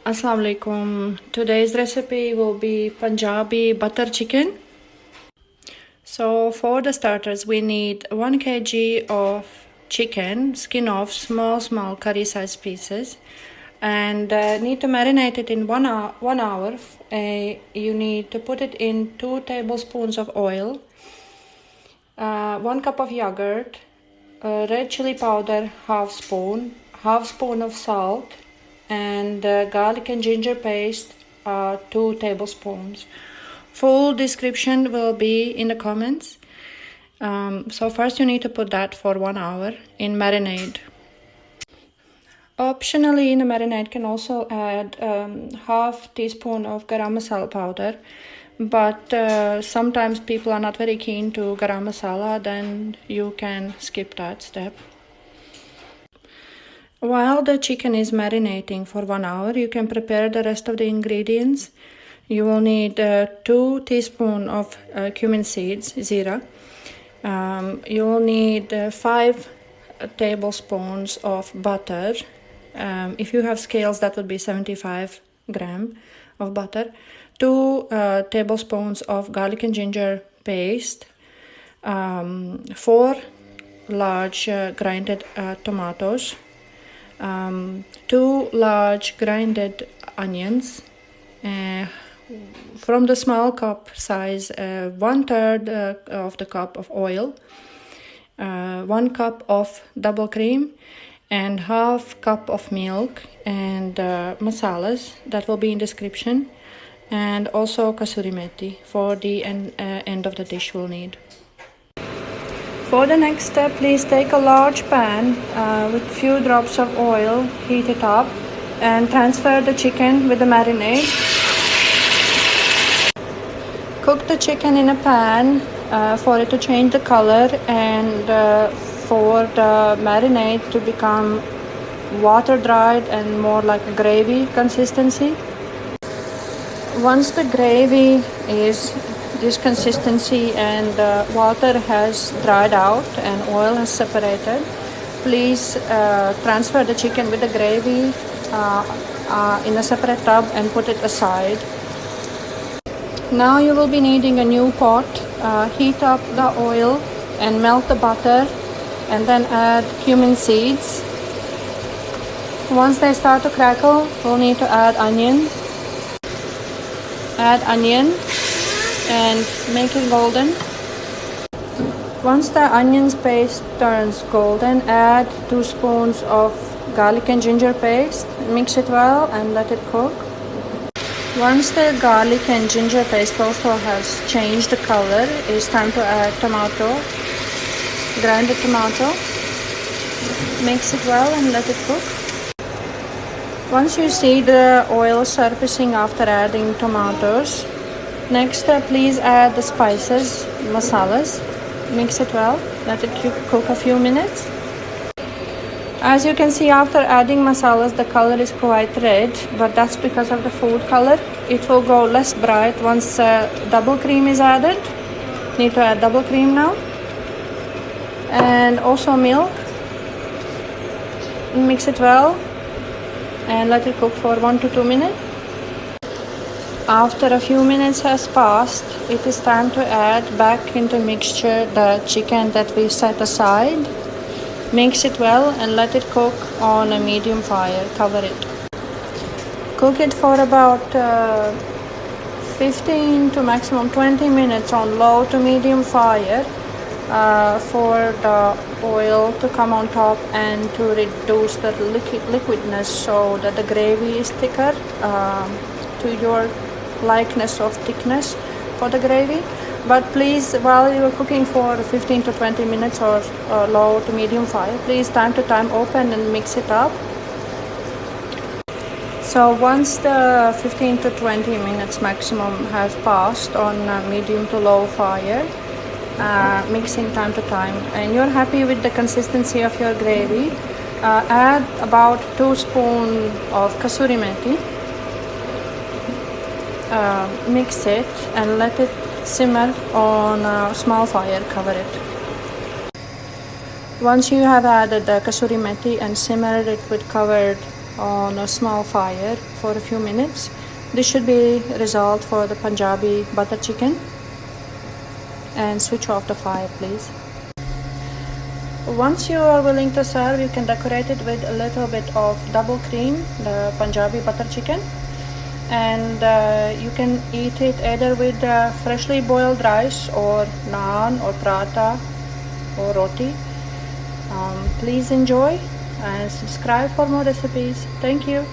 Assalamu alaikum. Today's recipe will be Punjabi butter chicken. So for the starters, we need 1 kg of chicken, skin off, small curry size pieces, and need to marinate it in 1 hour. You need to put it in 2 tablespoons of oil, 1 cup of yogurt, red chili powder, half spoon of salt, and garlic and ginger paste, 2 tablespoons. Full description will be in the comments. So first you need to put that for 1 hour in marinade. Optionally, in the marinade can also add half teaspoon of garam masala powder, but sometimes people are not very keen to garam masala, then you can skip that step. While the chicken is marinating for 1 hour, you can prepare the rest of the ingredients. You will need 2 teaspoons of cumin seeds, zira. You will need 5 tablespoons of butter. If you have scales, that would be 75 grams of butter. 2 tablespoons of garlic and ginger paste. 4 large grinded tomatoes. 2 large grinded onions. From the small cup size, 1/3 of the cup of oil, 1 cup of double cream, and half cup of milk, and masalas that will be in description, and also kasuri methi for the end of the dish we'll need. For the next step, please take a large pan with few drops of oil, heat it up, and transfer the chicken with the marinade. Cook the chicken in a pan for it to change the color and for the marinade to become water dried and more like a gravy consistency. Once the gravy is this consistency and water has dried out and oil has separated, please transfer the chicken with the gravy in a separate tub and put it aside. Now you will be needing a new pot. Heat up the oil and melt the butter, and then add cumin seeds. Once they start to crackle, we'll need to add onion. Add onion and make it golden. Once the onion paste turns golden, add 2 spoons of garlic and ginger paste. Mix it well and let it cook. Once the garlic and ginger paste also has changed the color, it's time to add tomato, grinded tomato. Mix it well and let it cook. Once you see the oil surfacing after adding tomatoes, next please add the spices, masalas. Mix it well, let it cook a few minutes. As you can see, after adding masalas, the color is quite red, but that's because of the food color. It will go less bright once double cream is added. Need to add double cream now. And also milk. Mix it well and let it cook for 1 to 2 minutes. After a few minutes has passed, it is time to add back into mixture the chicken that we set aside. Mix it well and let it cook on a medium fire. Cover it. Cook it for about 15 to maximum 20 minutes on low to medium fire for the oil to come on top and to reduce the liquidness so that the gravy is thicker to your likeness of thickness for the gravy. But please, while you are cooking for 15 to 20 minutes or low to medium fire, please time to time open and mix it up. So once the 15 to 20 minutes maximum has passed on medium to low fire, mixing time to time, and you're happy with the consistency of your gravy, add about 2 spoons of kasuri methi. Mix it and let it simmer on a small fire. Cover it. Once you have added the kasuri methi and simmered it with covered on a small fire for a few minutes. This should be result for the Punjabi butter chicken. And switch off the fire, please. Once you are willing to serve, you can decorate it with a little bit of double cream, the Punjabi butter chicken, and you can eat it either with freshly boiled rice or naan or paratha or roti. Please enjoy and subscribe for more recipes. Thank you.